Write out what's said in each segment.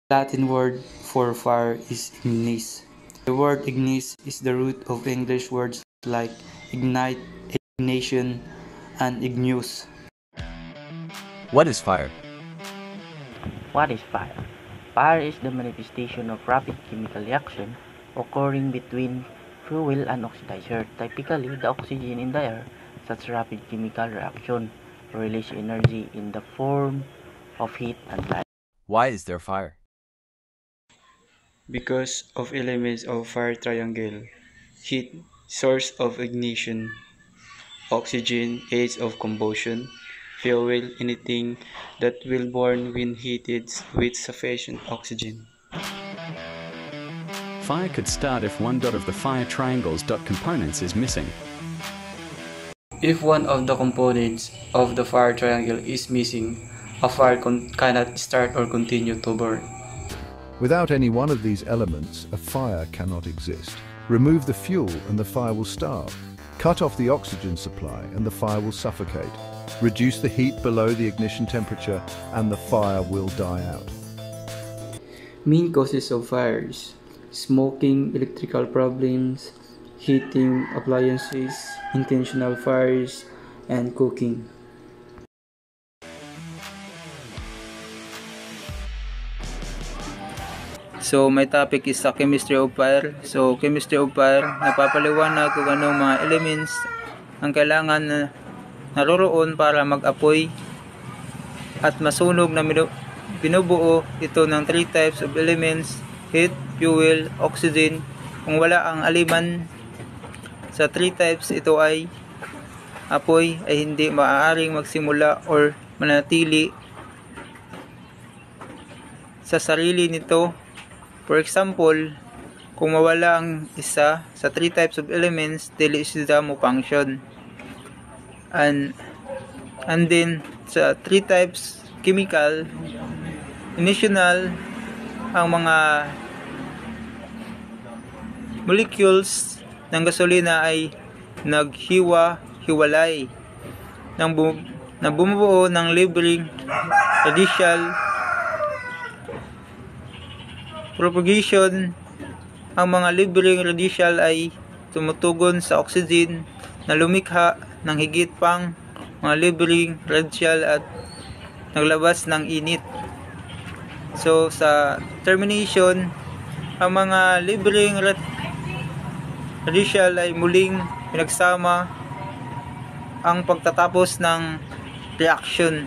Latin word for fire is ignis. The word ignis is the root of English words like ignite, ignition, and igneous. What is fire? What is fire? Fire is the manifestation of rapid chemical reaction occurring between fuel and oxidizer. Typically, the oxygen in the air, such rapid chemical reaction, release energy in the form of heat and light. Why is there fire? Because of elements of fire triangle: heat, source of ignition; oxygen, aids of combustion; fuel, anything that will burn when heated with sufficient oxygen. Fire could start if one dot of the fire triangle's dot components is missing. If one of the components of the fire triangle is missing, a fire cannot start or continue to burn. Without any one of these elements, a fire cannot exist. Remove the fuel and the fire will starve. Cut off the oxygen supply and the fire will suffocate. Reduce the heat below the ignition temperature and the fire will die out. Main causes of fires: smoking, electrical problems, heating appliances, intentional fires, and cooking. So my topic is sa chemistry of fire. So chemistry of fire, napapaliwanag kung anong mga elements ang kailangan na naroroon para mag-apoy at masunog na binubuo ito ng 3 types of elements: heat, fuel, oxygen. Kung wala ang aliman sa 3 types ito ay apoy, ay hindi maaaring magsimula or manatili sa sarili nito. For example, kung mawala ang isa sa 3 types of elements, dili sila mo function. And then sa 3 types chemical, initial, ang mga molecules ng gasolina ay naghiwa-hiwalay na bumubuo ng libreng radial propagation. Ang mga libreng radial ay tumutugon sa oxygen na lumikha ng higit pang mga libreng radial at naglabas ng init. So sa termination, ang mga libreng radial ay muling pinagsama ang pagtatapos ng reaction.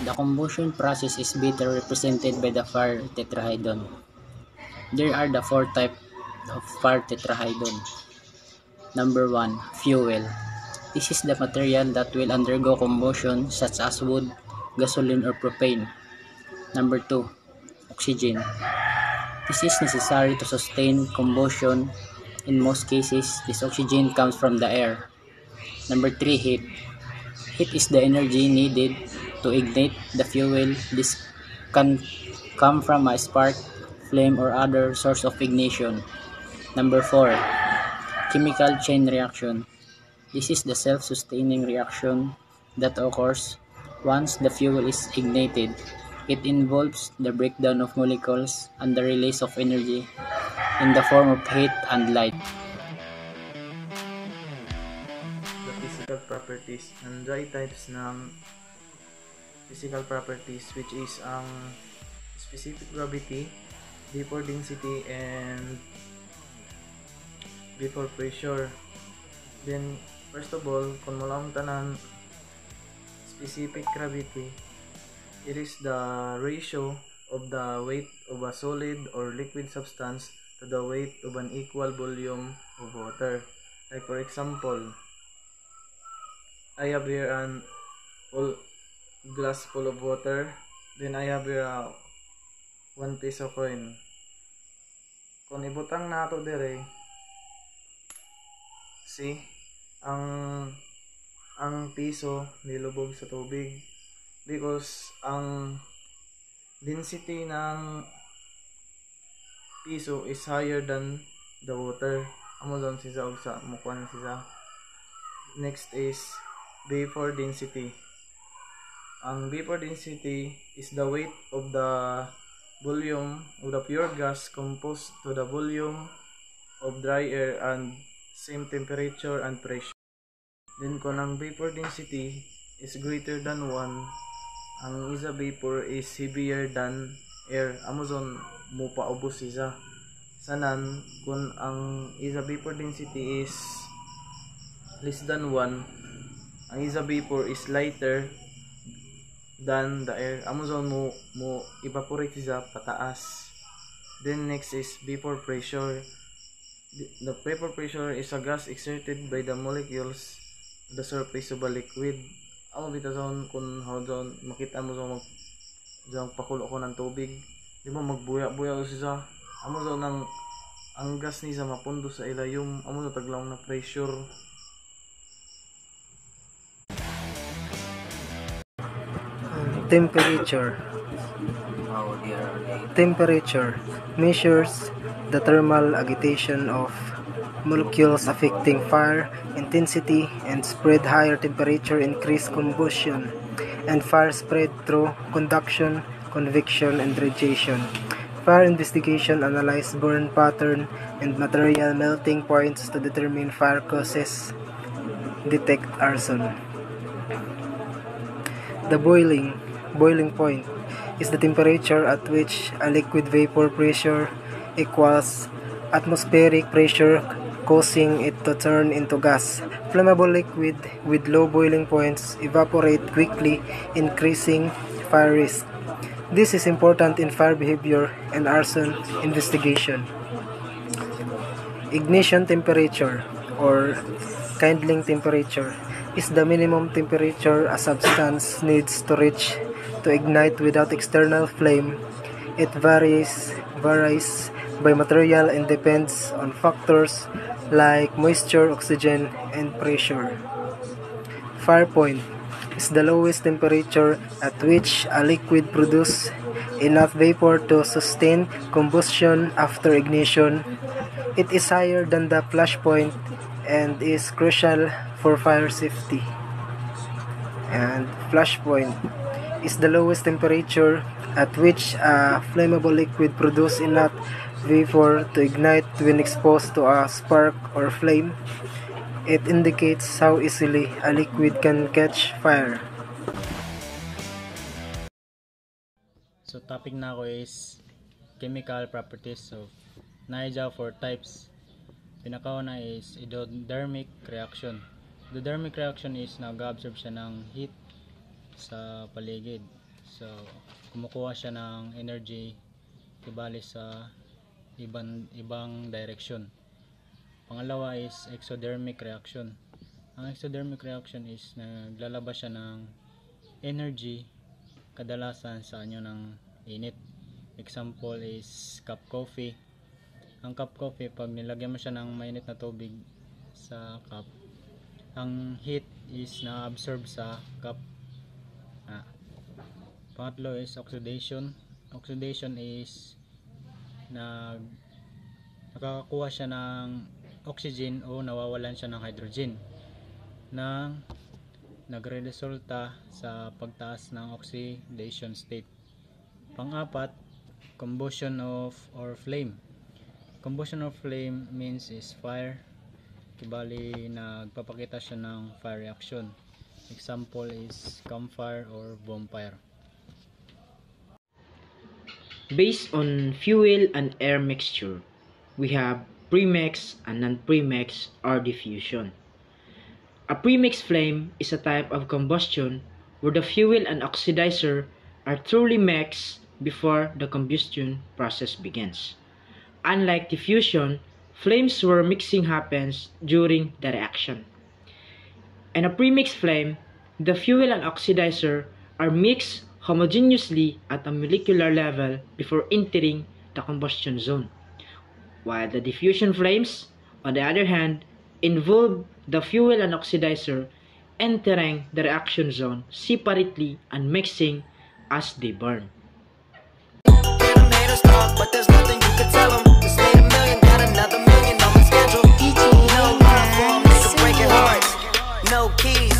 The combustion process is better represented by the fire tetrahedron. There are the 4 types of fire tetrahedron. Number 1, fuel. This is the material that will undergo combustion such as wood, gasoline, or propane. Number 2, oxygen. This is necessary to sustain combustion. In most cases, this oxygen comes from the air. Number 3, heat. Heat is the energy needed to ignite the fuel. This can come from a spark, flame, or other source of ignition. Number 4, chemical chain reaction. This is the self-sustaining reaction that occurs once the fuel is ignited. It involves the breakdown of molecules and the release of energy in the form of heat and light. The physical properties and dry types ng physical properties, which is ang specific gravity, vapor density, and vapor pressure. Then first of all, kung mula ang tanan specific gravity, it is the ratio of the weight of a solid or liquid substance to the weight of an equal volume of water. Like for example, I have here an full glass full of water, then I have here 1 peso coin. Kung ibutang nato dire, see, ang piso nilubog sa tubig because ang density ng piso is higher than the water. Amo doon siya og sa mukuan siya. Next is vapor density. ang vapor density is the weight of the volume of the pure gas composed to the volume of dry air and same temperature and pressure. Then kung ang vapor density is greater than 1, ang isa vapor is heavier than air. Amazon mo paubos isa. Sanan kung ang isa vapor density is less than 1, ang isa vapor is lighter than the air. Amazon mo evaporate siya pataas. Then next is vapor pressure. The vapor pressure is a gas exerted by the molecules to the surface of a liquid. Amo bitason kung how doon makita mo sa pakulo ko ng tubig, di ba magbuya-buya siya. Amo doon ang gas ni sa mapundo sa ilayom. Amo doon taglaw na pressure. Temperature. Temperature measures the thermal agitation of molecules affecting fire intensity, and spread. Higher temperature increase combustion, and fire spread through conduction, convection, and radiation. Fire investigation analyze burn pattern and material melting points to determine fire causes. Detect arson. The boiling point is the temperature at which a liquid vapor pressure equals atmospheric pressure, causing it to turn into gas. Flammable liquid with low boiling points evaporate quickly, increasing fire risk. This is important in fire behavior and arson investigation. Ignition temperature or kindling temperature is the minimum temperature a substance needs to reach to ignite without external flame. It varies by material and depends on factors like moisture, oxygen, and pressure. Fire point is the lowest temperature at which a liquid produces enough vapor to sustain combustion after ignition. It is higher than the flash point and is crucial for fire safety. And flash point is the lowest temperature at which a flammable liquid produces enough vapor to ignite when exposed to a spark or flame. It indicates how easily a liquid can catch fire. So topic na ako is chemical properties of naija 4 types. Pinakauna is endothermic reaction. Endothermic reaction is nag-absorb siya ng heat sa paligid. So kumukuha siya ng energy ibalik sa ibang direction. Pangalawa is exothermic reaction. Ang exothermic reaction is naglalabas siya ng energy kadalasan sa anyo ng init. Example is cup coffee. Ang cup coffee, pag nilagyan mo siya ng mainit na tubig sa cup, ang heat is na-absorb sa cup. Pangatlo is oxidation. Oxidation is nakakakuha siya ng oxygen o nawawalan siya ng hydrogen na nagre-resulta sa pagtaas ng oxidation state. Pang-apat, combustion of or flame. Combustion of flame means is fire. Kibali nagpapakita siya ng fire reaction. Example is campfire or bonfire. Based on fuel and air mixture, we have premix and non-premix or diffusion. A premix flame is a type of combustion where the fuel and oxidizer are truly mixed before the combustion process begins. Unlike diffusion, flames where mixing happens during the reaction. In a premix flame, the fuel and oxidizer are mixed homogeneously at a molecular level before entering the combustion zone, while the diffusion flames, on the other hand, involve the fuel and oxidizer entering the reaction zone separately and mixing as they burn. But there's nothing you can tell them. This made $1 million, got another $1 million on my schedule. No platform, nigga breaking hearts. No keys.